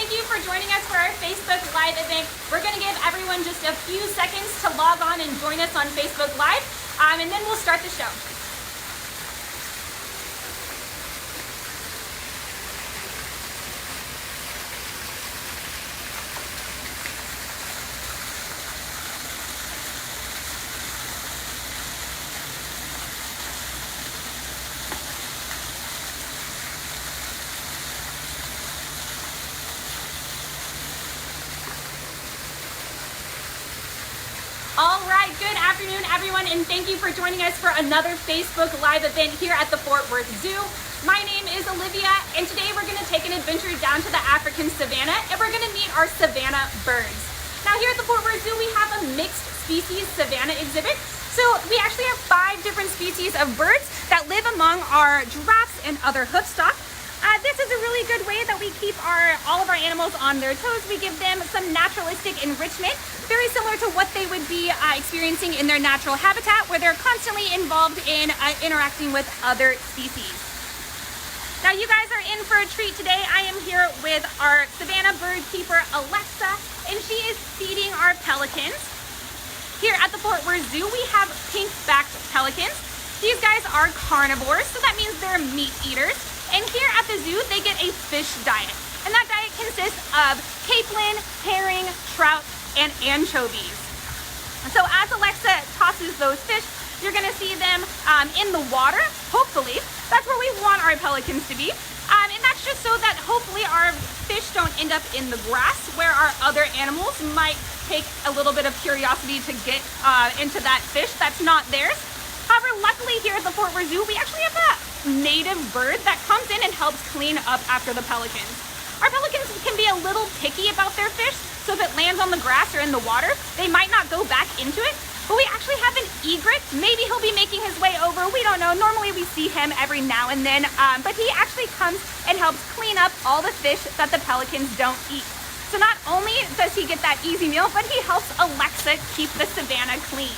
thank you for joining us for our Facebook Live event. We're going to give everyone just a few seconds to log on and join us on Facebook Live, and then we'll start the show. All right, good afternoon, everyone, and thank you for joining us for another Facebook Live event here at the Fort Worth Zoo. My name is Olivia, and today we're going to take an adventure down to the African Savanna, and we're going to meet our savanna birds. Now, here at the Fort Worth Zoo, we have a mixed species savanna exhibit. So we actually have 5 different species of birds that live among our giraffes and other hoofstock. This is a really good way that we keep all of our animals on their toes. We give them some naturalistic enrichment, very similar to what they would be experiencing in their natural habitat, where they're constantly involved in interacting with other species. Now, you guys are in for a treat today. I am here with our savanna bird keeper, Alexa, and she is feeding our pelicans. Here at the Fort Worth Zoo, we have pink-backed pelicans. These guys are carnivores, so that means they're meat eaters. And here at the zoo, they get a fish diet. And that diet consists of capelin, herring, trout, and anchovies. So as Alexa tosses those fish, you're gonna see them in the water, hopefully. That's where we want our pelicans to be. And that's just so that hopefully our fish don't end up in the grass, where our other animals might take a little bit of curiosity to get into that fish that's not theirs. However, luckily here at the Fort Worth Zoo, we actually have a native bird that comes in and helps clean up after the pelicans. Our pelicans can be a little picky about their fish, so if it lands on the grass or in the water, they might not go back into it. But we actually have an egret. Maybe he'll be making his way over. We don't know. Normally we see him every now and then, but he actually comes and helps clean up all the fish that the pelicans don't eat. So not only does he get that easy meal, but he helps Alexa keep the savanna clean.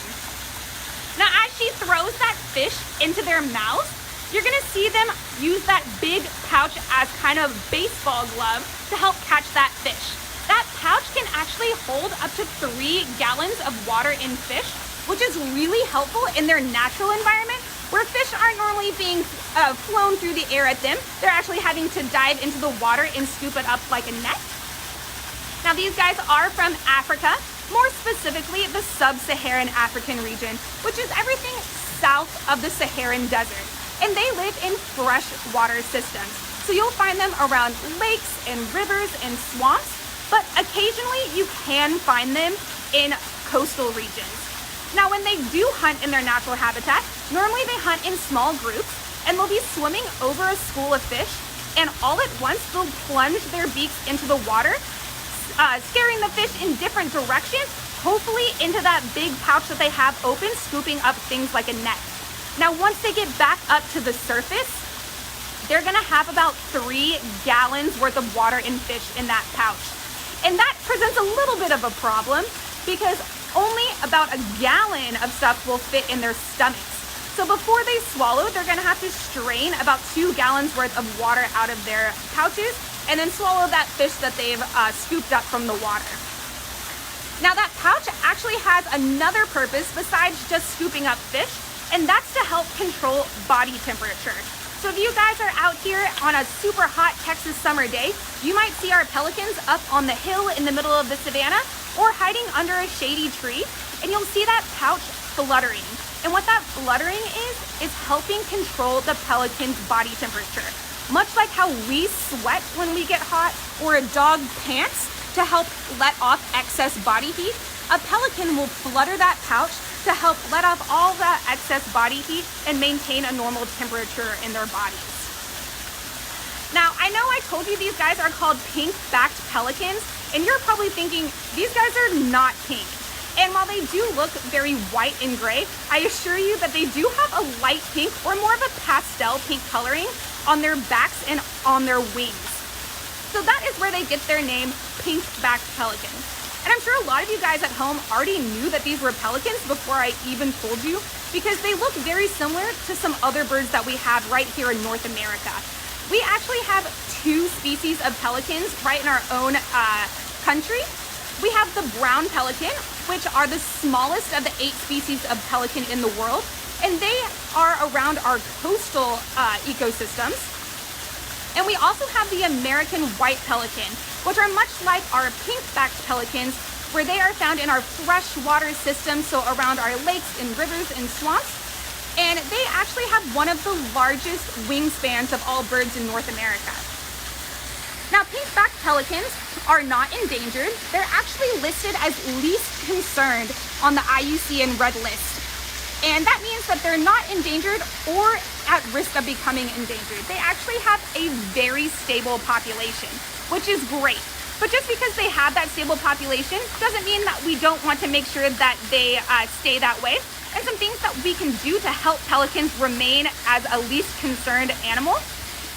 Now, as she throws that fish into their mouths, you're gonna see them use that big pouch as kind of baseball glove to help catch that fish. That pouch can actually hold up to 3 gallons of water in fish, which is really helpful in their natural environment, where fish aren't normally being flown through the air at them. They're actually having to dive into the water and scoop it up like a net. Now, these guys are from Africa, more specifically the sub-Saharan African region, which is everything south of the Saharan desert. And they live in fresh water systems. So you'll find them around lakes and rivers and swamps, but occasionally you can find them in coastal regions. Now, when they do hunt in their natural habitat, normally they hunt in small groups, and they'll be swimming over a school of fish, and all at once they'll plunge their beaks into the water, scaring the fish in different directions, hopefully into that big pouch that they have open, scooping up things like a net. Now, once they get back up to the surface, they're gonna have about 3 gallons worth of water and fish in that pouch. And that presents a little bit of a problem because only about a gallon of stuff will fit in their stomachs. So before they swallow, they're gonna have to strain about 2 gallons worth of water out of their pouches and then swallow that fish that they've scooped up from the water. Now, that pouch actually has another purpose besides just scooping up fish, and that's to help control body temperature. So if you guys are out here on a super hot Texas summer day, you might see our pelicans up on the hill in the middle of the savanna or hiding under a shady tree, and you'll see that pouch fluttering. And what that fluttering is helping control the pelican's body temperature. Much like how we sweat when we get hot, or a dog pants to help let off excess body heat, a pelican will flutter that pouch to help let off all that excess body heat and maintain a normal temperature in their bodies. Now, I know I told you these guys are called pink-backed pelicans, and you're probably thinking, these guys are not pink. And while they do look very white and gray, I assure you that they do have a light pink or more of a pastel pink coloring on their backs and on their wings. So that is where they get their name, pink-backed pelicans. And I'm sure a lot of you guys at home already knew that these were pelicans before I even told you, because they look very similar to some other birds that we have right here in North America. We actually have 2 species of pelicans right in our own country. We have the brown pelican, which are the smallest of the 8 species of pelican in the world, and they are around our coastal ecosystems. And we also have the American white pelican, which are much like our pink-backed pelicans, where they are found in our freshwater systems, so around our lakes and rivers and swamps. And they actually have one of the largest wingspans of all birds in North America. Now, pink-backed pelicans are not endangered. They're actually listed as least concerned on the IUCN Red List. And that means that they're not endangered or at risk of becoming endangered. They actually have a very stable population, which is great. But just because they have that stable population doesn't mean that we don't want to make sure that they stay that way. And some things that we can do to help pelicans remain as a least concerned animal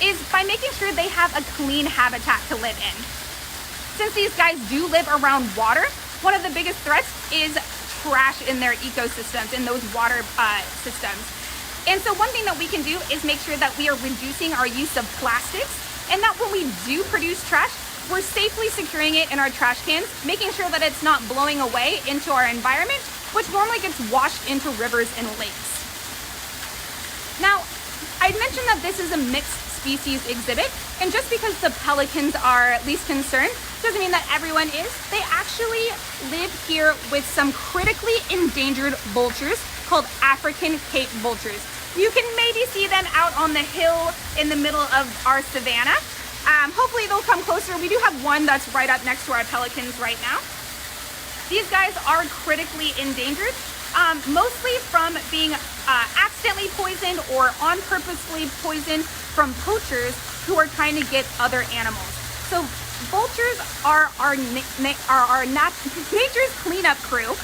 is by making sure they have a clean habitat to live in. Since these guys do live around water, one of the biggest threats is trash in their ecosystems, in those water systems. And so one thing that we can do is make sure that we are reducing our use of plastics, and that when we do produce trash, we're safely securing it in our trash cans, making sure that it's not blowing away into our environment, which normally gets washed into rivers and lakes. Now, I mentioned that this is a mixed species exhibit, and just because the pelicans are least concerned doesn't mean that everyone is. They actually live here with some critically endangered vultures called African Cape vultures. You can maybe see them out on the hill in the middle of our savanna. Hopefully they'll come closer. We do have one that's right up next to our pelicans right now. These guys are critically endangered, mostly from being accidentally poisoned or on purposefully poisoned from poachers who are trying to get other animals. So vultures are nature's cleanup crew,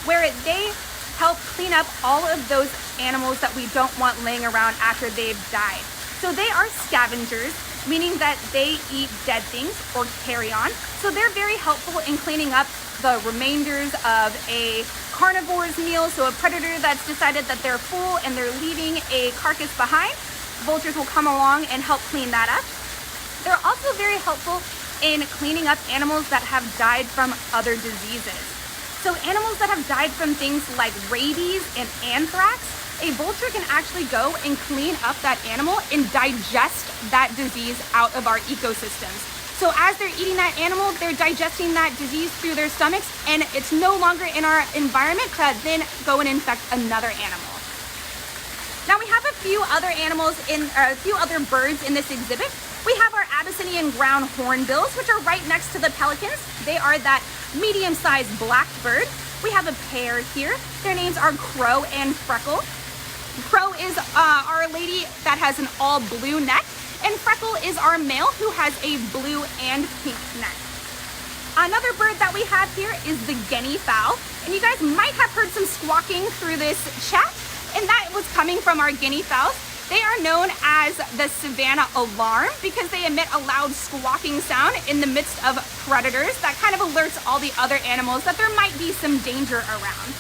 where they help clean up all of those animals that we don't want laying around after they've died. So they are scavengers, meaning that they eat dead things or carrion. So they're very helpful in cleaning up the remainders of a carnivore's meal. So a predator that's decided that they're full and they're leaving a carcass behind, vultures will come along and help clean that up. They're also very helpful in cleaning up animals that have died from other diseases. So animals that have died from things like rabies and anthrax, a vulture can actually go and clean up that animal and digest that disease out of our ecosystems. So as they're eating that animal, they're digesting that disease through their stomachs, and it's no longer in our environment to then go and infect another animal. Now we have a few other birds in this exhibit. We have our Abyssinian ground hornbills, which are right next to the pelicans. They are that medium-sized black bird. We have a pair here. Their names are Crow and Freckle. Crow is our lady that has an all blue neck, and Freckle is our male who has a blue and pink neck. Another bird that we have here is the guinea fowl, and you guys might have heard some squawking through this chat, and that was coming from our guinea fowls. They are known as the Savanna alarm because they emit a loud squawking sound in the midst of predators that kind of alerts all the other animals that there might be some danger around.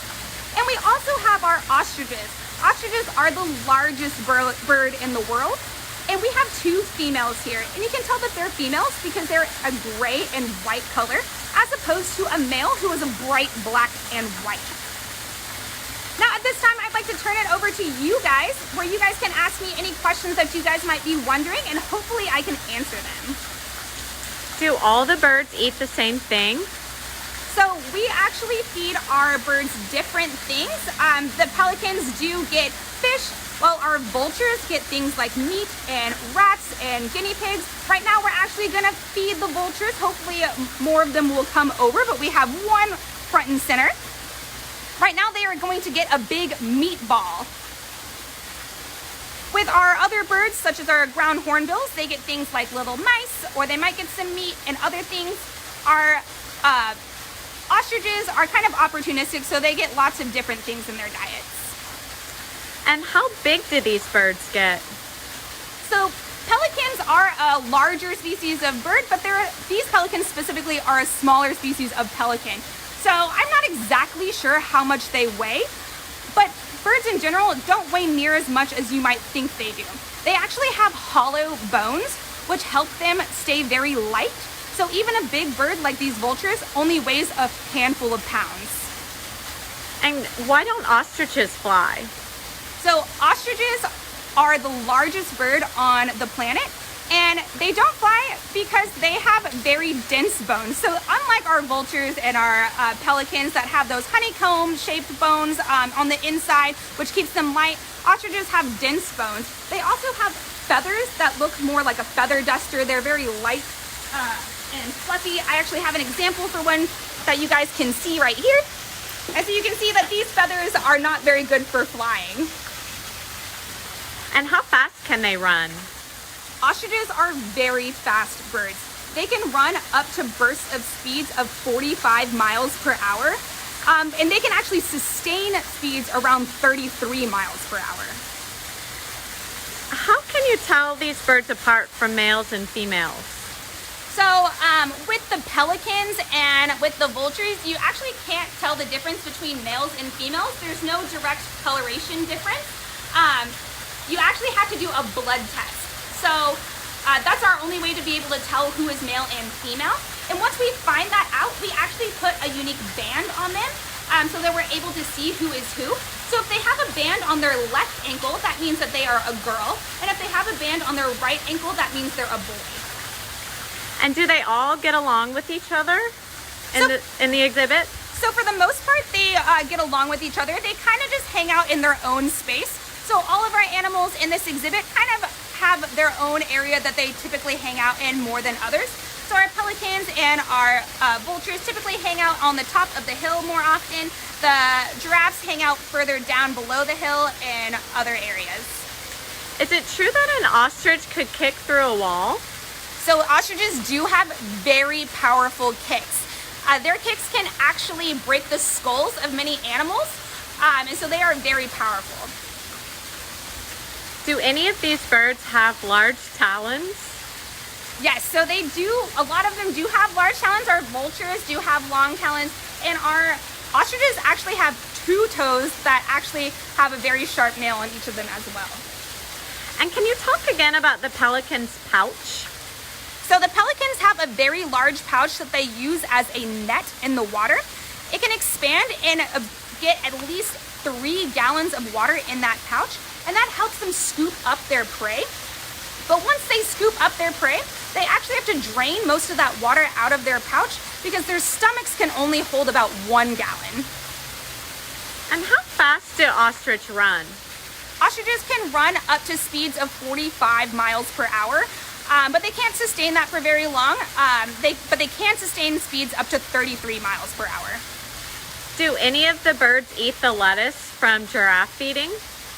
And we also have our ostriches. Ostriches are the largest bird in the world, and we have 2 females here. And you can tell that they're females because they're a gray and white color, as opposed to a male who is a bright black and white. Now at this time, I'd like to turn it over to you guys, where you guys can ask me any questions that you guys might be wondering, and hopefully I can answer them. Do all the birds eat the same thing? So we actually feed our birds different things. The pelicans do get fish, while our vultures get things like meat and rats and guinea pigs. Right now we're actually gonna feed the vultures. Hopefully more of them will come over, but we have one front and center. Right now they are going to get a big meatball. With our other birds, such as our ground hornbills, they get things like little mice, or they might get some meat and other things. Our ostriches are kind of opportunistic, so they get lots of different things in their diets. And how big do these birds get? So pelicans are a larger species of bird, but these pelicans specifically are a smaller species of pelican. So I'm not exactly sure how much they weigh, but birds in general don't weigh near as much as you might think they do. They actually have hollow bones, which help them stay very light. So even a big bird like these vultures only weighs a handful of pounds. And why don't ostriches fly? So ostriches are the largest bird on the planet, and they don't fly because they have very dense bones. So unlike our vultures and our pelicans that have those honeycomb shaped bones on the inside, which keeps them light, ostriches have dense bones. They also have feathers that look more like a feather duster. They're very light and fluffy. I actually have an example for one that you guys can see right here. And so you can see that these feathers are not very good for flying. And how fast can they run? Ostriches are very fast birds. They can run up to bursts of speeds of 45 miles per hour. And they can actually sustain speeds around 33 miles per hour. How can you tell these birds apart from males and females? So with the pelicans and with the vultures, you actually can't tell the difference between males and females. There's no direct coloration difference. You actually have to do a blood test. So that's our only way to be able to tell who is male and female. And once we find that out, we actually put a unique band on them so that we're able to see who is who. So if they have a band on their left ankle, that means that they are a girl. And if they have a band on their right ankle, that means they're a boy. And do they all get along with each other in the exhibit? So for the most part, they get along with each other. They kind of just hang out in their own space. So all of our animals in this exhibit kind of have their own area that they typically hang out in more than others. So our pelicans and our vultures typically hang out on the top of the hill more often. The giraffes hang out further down below the hill in other areas. Is it true that an ostrich could kick through a wall? So ostriches do have very powerful kicks. Their kicks can actually break the skulls of many animals, and so they are very powerful. Do any of these birds have large talons? Yes, so they do. A lot of them do have large talons. Our vultures do have long talons, and our ostriches actually have 2 toes that actually have a very sharp nail on each of them as well. And can you talk again about the pelican's pouch? So the pelicans have a very large pouch that they use as a net in the water. It can expand and get at least 3 gallons of water in that pouch, and that helps them scoop up their prey. But once they scoop up their prey, they actually have to drain most of that water out of their pouch because their stomachs can only hold about 1 gallon. And how fast do ostrich run? Ostriches can run up to speeds of 45 miles per hour, but they can't sustain that for very long. But they can sustain speeds up to 33 miles per hour. Do any of the birds eat the lettuce from giraffe feeding?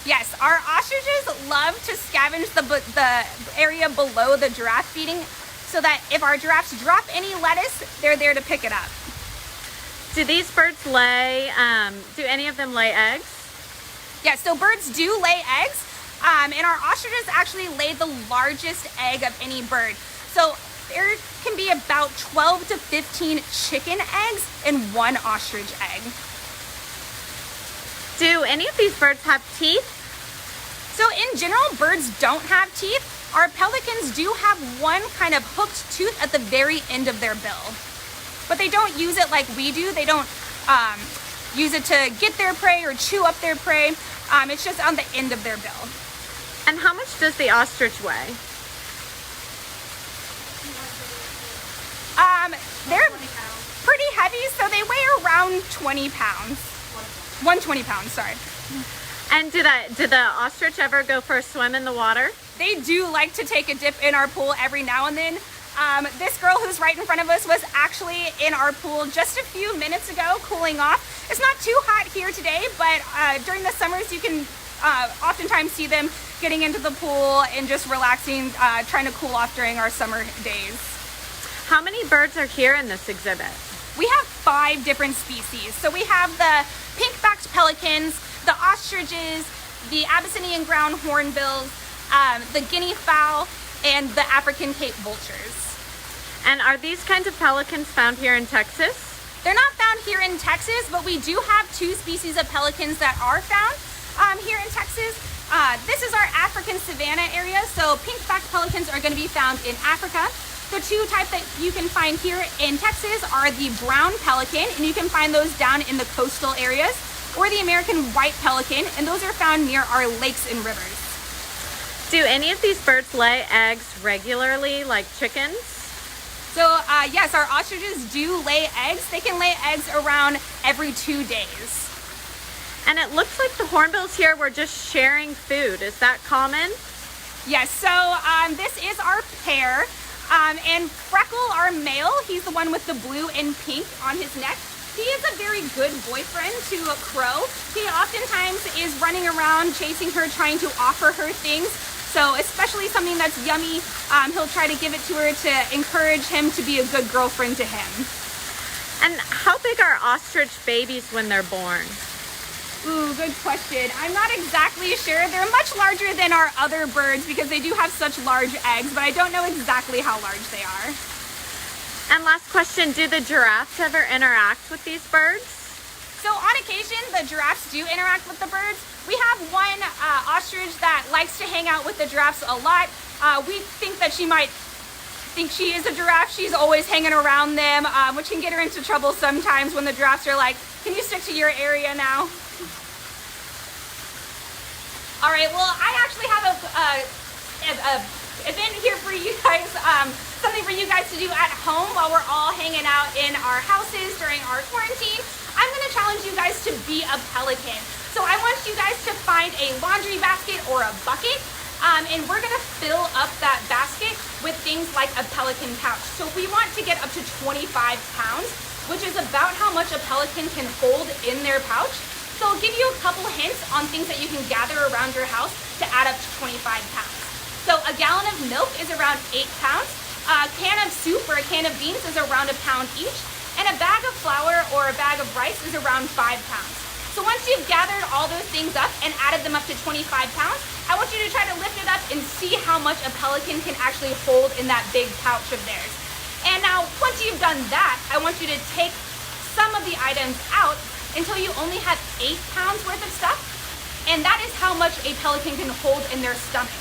Yes, our ostriches love to scavenge the area below the giraffe feeding so that if our giraffes drop any lettuce, they're there to pick it up. Do these birds lay, do any of them lay eggs? Yes, so birds do lay eggs, and our ostriches actually lay the largest egg of any bird. So there can be about 12 to 15 chicken eggs in one ostrich egg. Do any of these birds have teeth? So in general, birds don't have teeth. Our pelicans do have one kind of hooked tooth at the very end of their bill. But they don't use it like we do. They don't use it to get their prey or chew up their prey. It's just on the end of their bill. And how much does the ostrich weigh? They're pretty heavy, so they weigh around 20 pounds. 120 pounds, sorry. And did the ostrich ever go for a swim in the water? They do like to take a dip in our pool every now and then. This girl who's right in front of us was actually in our pool just a few minutes ago, cooling off. It's not too hot here today, but during the summers you can oftentimes see them getting into the pool and just relaxing, trying to cool off during our summer days. How many birds are here in this exhibit? We have 5 different species. So we have the pink-backed pelicans, the ostriches, the Abyssinian ground hornbills, the guinea fowl, and the African Cape vultures. And are these kinds of pelicans found here in Texas? They're not found here in Texas, but we do have 2 species of pelicans that are found here in Texas. this is our African Savanna area. So pink-backed pelicans are going to be found in Africa. The two types that you can find here in Texas are the brown pelican, and you can find those down in the coastal areas, or the American white pelican, and those are found near our lakes and rivers. Do any of these birds lay eggs regularly, like chickens? So yes, our ostriches do lay eggs. They can lay eggs around every 2 days. And it looks like the hornbills here were just sharing food. Is that common? Yes, so this is our pair. And Freckle, our male, he's the one with the blue and pink on his neck. He is a very good boyfriend to a crow. He oftentimes is running around chasing her, trying to offer her things. So especially something that's yummy, he'll try to give it to her to encourage him to be a good girlfriend to him. And how big are ostrich babies when they're born? Ooh, good question. I'm not exactly sure. They're much larger than our other birds because they do have such large eggs, but I don't know exactly how large they are. And last question, do the giraffes ever interact with these birds? So on occasion, the giraffes do interact with the birds. We have one ostrich that likes to hang out with the giraffes a lot. We think that she might think she is a giraffe. She's always hanging around them, which can get her into trouble sometimes when the giraffes are like, can you stick to your area now? All right, well, I actually have a event here for you guys, something for you guys to do at home while we're all hanging out in our houses during our quarantine. I'm gonna challenge you guys to be a pelican. So I want you guys to find a laundry basket or a bucket, and we're gonna fill up that basket with things like a pelican pouch. So we want to get up to 25 pounds, which is about how much a pelican can hold in their pouch. So I'll give you a couple hints on things that you can gather around your house to add up to 25 pounds. So a gallon of milk is around 8 pounds. A can of soup or a can of beans is around a pound each. And a bag of flour or a bag of rice is around 5 pounds. So once you've gathered all those things up and added them up to 25 pounds, I want you to try to lift it up and see how much a pelican can actually hold in that big pouch of theirs. And now, once you've done that, I want you to take some of the items out until you only have 8 pounds worth of stuff. And that is how much a pelican can hold in their stomach.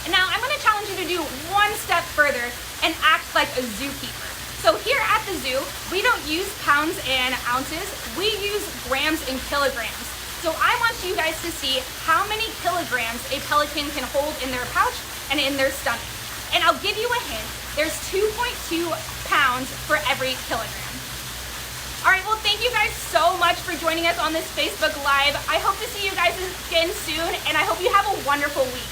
And now I'm gonna challenge you to do one step further and act like a zookeeper. So here at the zoo, we don't use pounds and ounces, we use grams and kilograms. So I want you guys to see how many kilograms a pelican can hold in their pouch and in their stomach. And I'll give you a hint, there's 2.2 pounds for every kilogram. All right, well, thank you guys so much for joining us on this Facebook Live. I hope to see you guys again soon, and I hope you have a wonderful week.